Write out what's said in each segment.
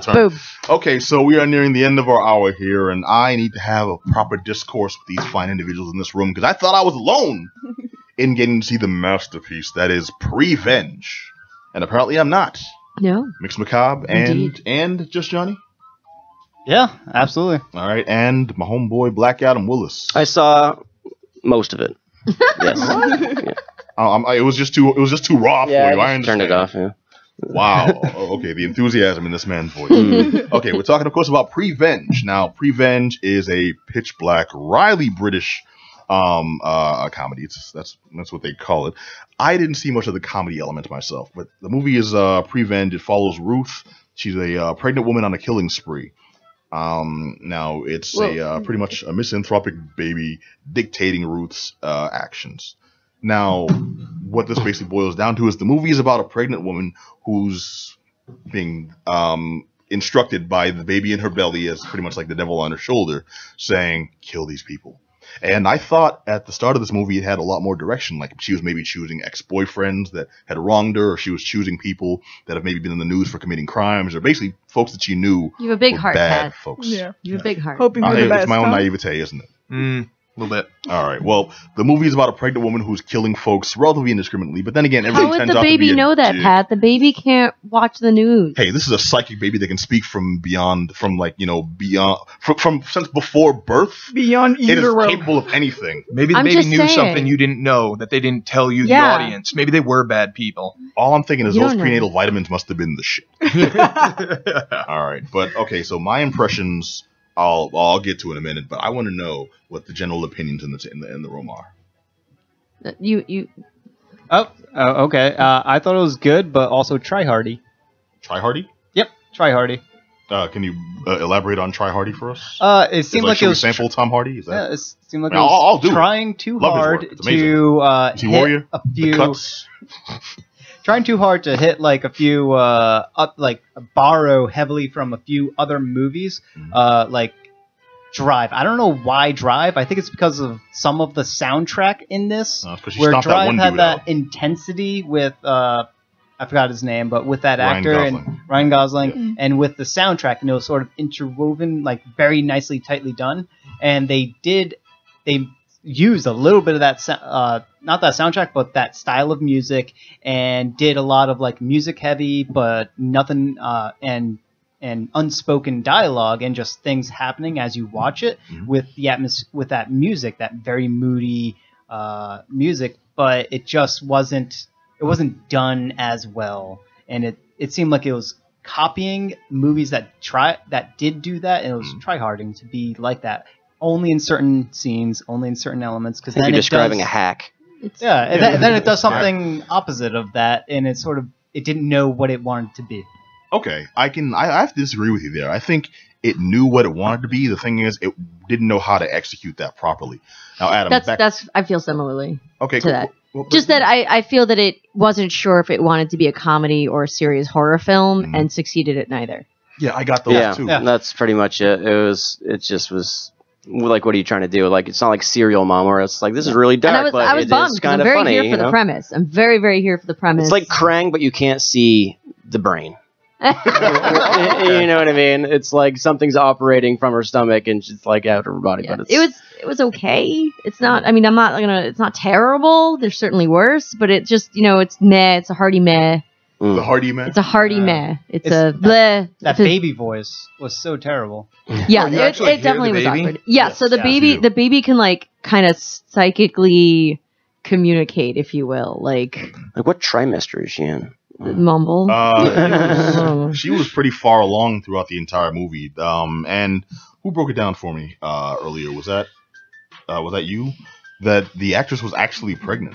Turn. Boom. Okay, so we are nearing the end of our hour here, and I need to have a proper discourse with these fine individuals in this room because I thought I was alone in getting to see the masterpiece that is Prevenge, and apparently I'm not. No. Mix Macabre and Just Johnny. Yeah, absolutely. All right, and my homeboy Black Adam Willis. I saw most of it. Yes. It was just too raw for you. I understand. Turned it off. Yeah. Wow. Okay, the enthusiasm in this man's voice. Okay, we're talking, of course, about Prevenge. Now, Prevenge is a pitch black, wryly British comedy. That's what they call it. I didn't see much of the comedy element myself, but the movie is Prevenge. It follows Ruth. She's a pregnant woman on a killing spree. Now, it's pretty much a misanthropic baby dictating Ruth's actions. Now, what this basically boils down to is the movie is about a pregnant woman who's being instructed by the baby in her belly, as pretty much like the devil on her shoulder, saying, kill these people. And I thought at the start of this movie it had a lot more direction, like she was maybe choosing ex-boyfriends that had wronged her, or she was choosing people that have maybe been in the news for committing crimes, or basically folks that she knew You have a big heart, bad Pat. folks. Yeah. You have a big heart. Hoping for the best. It's my own huh? naivete, isn't it? A little bit. All right. Well, the movie is about a pregnant woman who's killing folks relatively indiscriminately. But then again, everything How would turns the out to be baby a know that, dick. Pat? The baby can't watch the news. Hey, this is a psychic baby that can speak from beyond, from since before birth. Beyond It is either world. capable of anything. Maybe the I'm baby just knew saying. something you didn't know that they didn't tell you, Yeah. the audience. Maybe they were bad people. All I'm thinking is You those don't know. prenatal vitamins must have been the shit. All right, but okay. So my impressions, I'll get to in a minute. But I want to know what the general opinions in the room are. You. Okay. I thought it was good, but also try hardy. Try Hardy. Yep, try hardy. Can you elaborate on Try Hardy for us? It seemed Like, like should it we was. sample Tom Hardy? Is Yeah, that it seemed like I mean, it was I'll do it. trying too Love his hard work. It's amazing. to Is he hit Warrior? a The few. cuts? Trying too hard to hit like a few borrow heavily from a few other movies, like Drive. I don't know why Drive. I think it's because of some of the soundtrack in this, No, it's 'cause she where stomped that Drive one had dude that out. intensity with I forgot his name, but with that Ryan actor Gosling. and Ryan Gosling, and with the soundtrack, and it was sort of interwoven, like very nicely, tightly done. And they used a little bit of that, not that soundtrack, but that style of music, and did a lot of like music heavy, but nothing, and unspoken dialogue, and just things happening as you watch it with the with that music, that very moody music, but it just wasn't done as well, and it seemed like it was copying movies that did do that, and it was tryharding to be like that, only in certain scenes, only in certain elements, because then You're describing does, a hack. yeah, and then it does something opposite of that, and it didn't know what it wanted to be. Okay, I have to disagree with you there. I think it knew what it wanted to be. The thing is, it didn't know how to execute that properly. Now, Adam, That's. I feel similarly okay. to that. Just that I feel that it wasn't sure if it wanted to be a comedy or a serious horror film, and succeeded at neither. Yeah, I got those Yeah, too. that's pretty much it. It just was like, what are you trying to do? Like, it's not like Serial Mom, where it's like, this is really dark, And but I was it bummed is because I'm kind of very funny. here for you the know? premise. I'm very, very here for the premise. It's like Krang, but you can't see the brain. You know what I mean? It's like something's operating from her stomach and she's like out of her body. Yeah, But it's, it was okay. It's not. I mean, it's not terrible. There's certainly worse, but it just it's meh. It's a hearty meh. The Hardy Man. It's a hearty meh. It's It's- a bleh. That It's a- baby voice was so terrible. Yeah, Oh, you actually it hear definitely the was baby? awkward. Yeah, Yes, so the yeah, baby, so the baby can like kind of psychically communicate, if you will, like like, what trimester is she in? mumble. She was pretty far along throughout the entire movie. And who broke it down for me earlier? Was that you? That the actress was actually pregnant.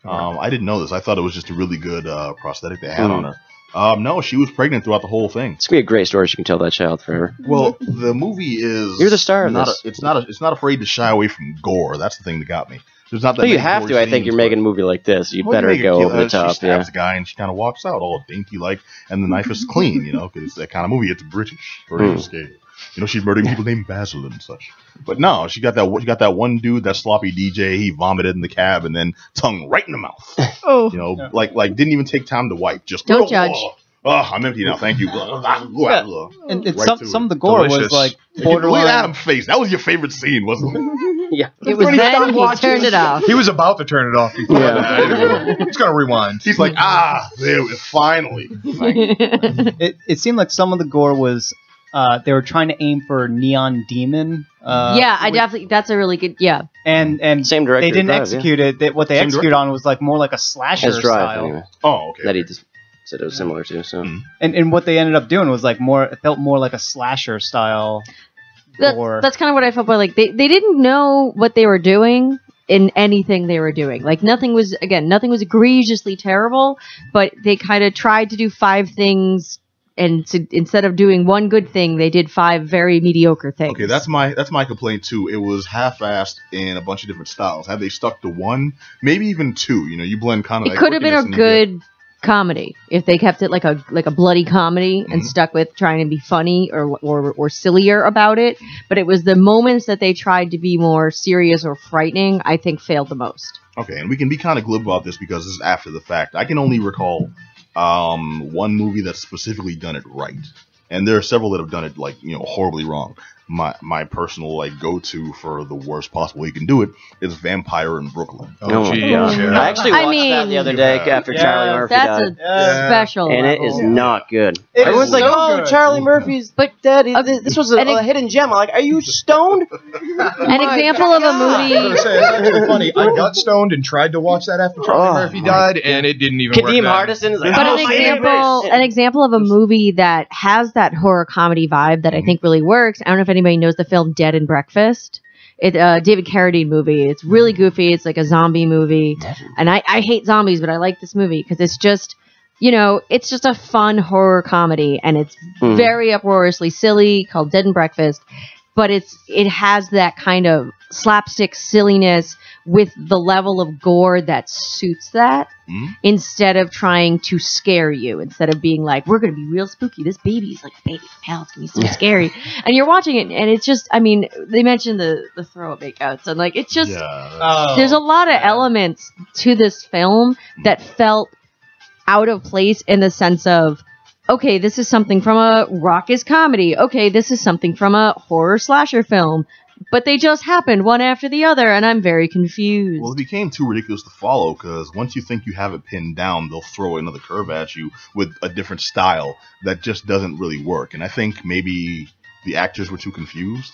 I didn't know this. I thought it was just a really good prosthetic they had on her. No, she was pregnant throughout the whole thing. It's gonna be a great story. She can tell that child forever. Well, the movie is You're the star of not this. it's not afraid to shy away from gore. That's the thing that got me. There's not that. But you many have gore to. I think scenes, you're but- making a movie like this. You Well, better make it go cute. over the She top. stabs Yeah. the guy and she kind of walks out all dainty like, and the knife is clean, because it's that kind of movie. It's British, British scale. She's murdering people named Basil and such. But no, she got that one dude, that sloppy DJ. He vomited in the cab and then tongue right in the mouth. Oh. Like didn't even take time to wipe. Just Don't judge. Oh, I'm empty now. Thank you. And Right some to of the gore was Delicious. like Look at borderline. Adam's face. That was your favorite scene, wasn't it? Yeah. It was then he turned it off. He was about to turn it off before Yeah. that. He's gonna rewind. He's like, there we finally. It seemed like some of the gore was they were trying to aim for Neon Demon. Yeah, I definitely. That's a really good. Yeah, and Same director. they didn't Drive, execute it. What they Same executed on was like more like a slasher As Drive, style. anyway. Oh, okay. That he just said it was similar to. So And what they ended up doing was like more. It felt more like a slasher style. gore. that's kind of what I felt. But like they didn't know what they were doing in anything they were doing. Like nothing was egregiously terrible, but they kind of tried to do 5 things. And instead of doing one good thing, they did 5 very mediocre things. Okay, that's my complaint too. It was half-assed in a bunch of different styles. Had they stuck to one, maybe even 2, you blend kind of. It could have been a good comedy if they kept it like a bloody comedy and stuck with trying to be funny or sillier about it. But it was the moments that they tried to be more serious or frightening, I think, failed the most. Okay, and we can be kind of glib about this because this is after the fact. I can only recall one movie that's specifically done it right, and there are several that have done it like horribly wrong. My personal go-to for the worst possible way you can do it is Vampire in Brooklyn. Oh, geez. I Yeah. actually watched that the other day after Charlie Murphy That's died. a special And it level. is not good. It Everyone's is like, so "Oh, good. Charlie Murphy's dead. This was and a hidden gem." I'm like, "Are you stoned?" An example of a I was movie. gonna say, it's actually funny. I got stoned and tried to watch that after Charlie Oh, Murphy died, and it didn't even work. Kadeem then. Hardison is like, But "Oh, an example of a movie that has that horror comedy vibe that I think really works. I don't know if anybody knows the film Dead and Breakfast. It's a David Carradine movie. It's really goofy. It's like a zombie movie. And I hate zombies, but I like this movie because it's just, it's just a fun horror comedy. And it's very uproariously silly, called Dead and Breakfast. But it has that kind of slapstick silliness with the level of gore that suits that, instead of trying to scare you, instead of being like, we're going to be real spooky. This baby's like a baby pal. It's going to be so scary. And you're watching it, and it's just, I mean, they mentioned the throw-up makeouts, and like, it's just, there's a lot of elements to this film that felt out of place in the sense of, okay, this is something from a raucous comedy. Okay, this is something from a horror slasher film. But they just happened one after the other, and I'm very confused. Well, it became too ridiculous to follow because once you think you have it pinned down, they'll throw another curve at you with a different style that just doesn't really work. And I think maybe the actors were too confused.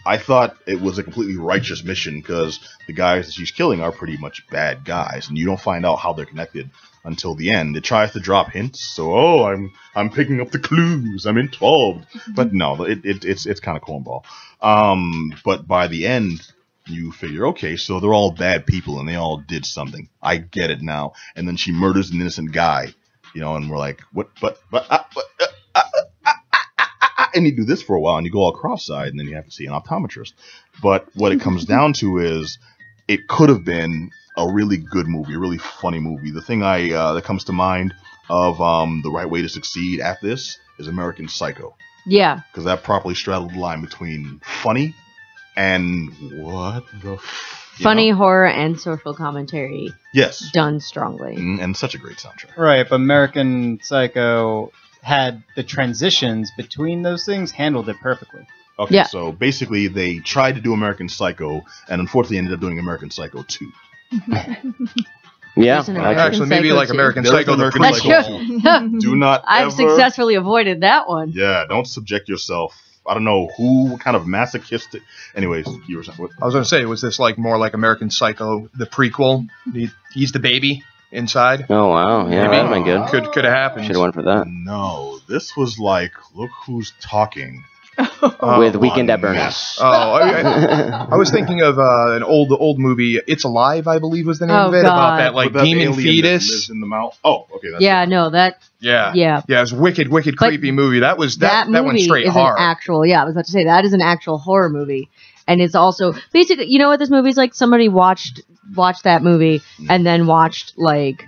I thought it was a completely righteous mission because the guys that she's killing are pretty much bad guys, and you don't find out how they're connected until the end. It tries to drop hints, so I'm picking up the clues, I'm involved, but no, it's kind of cornball. But by the end, you figure, okay, so they're all bad people and they all did something. I get it now. And then she murders an innocent guy, and we're like, what? And you do this for a while, and you go all cross-eyed, and then you have to see an optometrist. But what it comes down to is, it could have been a really good movie, a really funny movie. The thing that comes to mind of the right way to succeed at this is American Psycho. Yeah. Because that properly straddled the line between funny and what the funny horror and social commentary. Yes. Done strongly. And such a great soundtrack. Right, but American Psycho had the transitions between those things handled it perfectly. Okay, Yeah. so basically they tried to do American Psycho and unfortunately ended up doing American Psycho 2. Yeah, There's an American Actually, maybe Psycho like too. American There's Psycho. American the That's prequel. true. Do not I've ever... successfully avoided that one. Yeah, don't subject yourself. I don't know what kind of masochistic... Anyways, you were saying... What? I was going to say, was this more like American Psycho, the prequel? He's the baby inside. Oh wow, yeah, that'd been good. Could have happened. Should have went for that No, this was like, look who's talking. with Weekend at One Bernie's. mess. Oh, I was thinking of an old movie. It's Alive, I believe, was the name Oh, of it. God. About that With that demon alien that fetus. lives in the mouth. Oh, okay. That's Yeah, no, that, Yeah, yeah. it was wicked, But creepy movie. That was that movie went straight is hard. an actual, yeah, I was about to say, that is an actual horror movie. And it's also, basically, you know what this movie's like? Somebody watched that movie and then watched, like,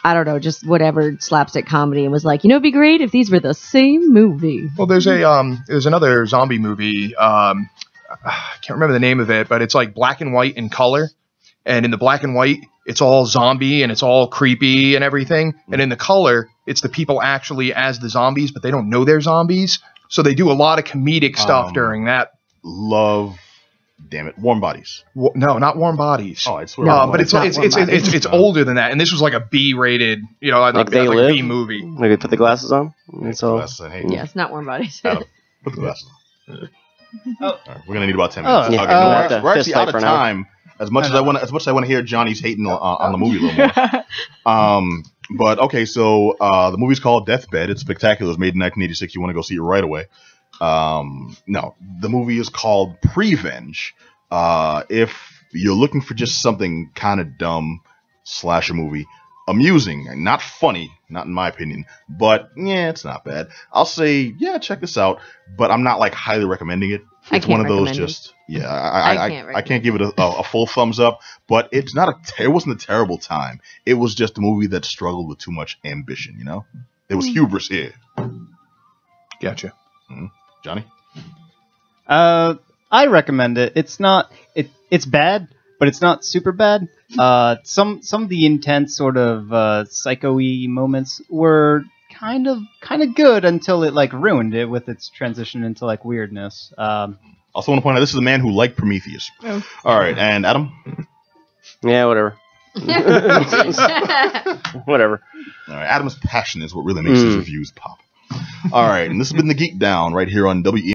I don't know, just whatever slapstick comedy and was like, it'd be great if these were the same movie. Well, there's another zombie movie. I can't remember the name of it, but it's like black and white in color. And in the black and white, it's all zombie and it's all creepy and everything. And in the color, It's the people actually as the zombies, but they don't know they're zombies. So they do a lot of comedic stuff during that. Damn it, Warm Bodies. No, not Warm Bodies. Oh, I swear. But it's older than that, and this was like a B-rated, like They Live? B movie. Like they put the glasses on. That's all. Yeah, it's not Warm Bodies. Adam, put the glasses on. Oh. All right, we're gonna need about 10 minutes. Oh, yeah. Okay, We'll have to we're fist actually fight out of for an hour. time. As much as I want to hear Johnny's hating on the movie a little more. But okay, so the movie's called Deathbed. It's spectacular. It was made in 1986. You want to go see it right away. No, the movie is called Prevenge. If you're looking for just something kind of dumb slasher movie, amusing, not funny, not in my opinion, but yeah, it's not bad. I'll say, yeah, check this out, but I'm not like highly recommending it. It's one of those just, yeah, I can't give it a full thumbs up, but it's not it wasn't a terrible time. It was just a movie that struggled with too much ambition, you know? There was hubris here. Gotcha. Johnny? I recommend it. It's not it's bad, but it's not super bad. Some of the intense sort of psycho-y moments were kind of good until it like ruined it with its transition into like weirdness. Also want to point out this is a man who liked Prometheus. Oh. All right, and Adam? Yeah, whatever. Whatever. All right, Adam's passion is what really makes his reviews pop. All right, and this has been the Geek Down right here on WE.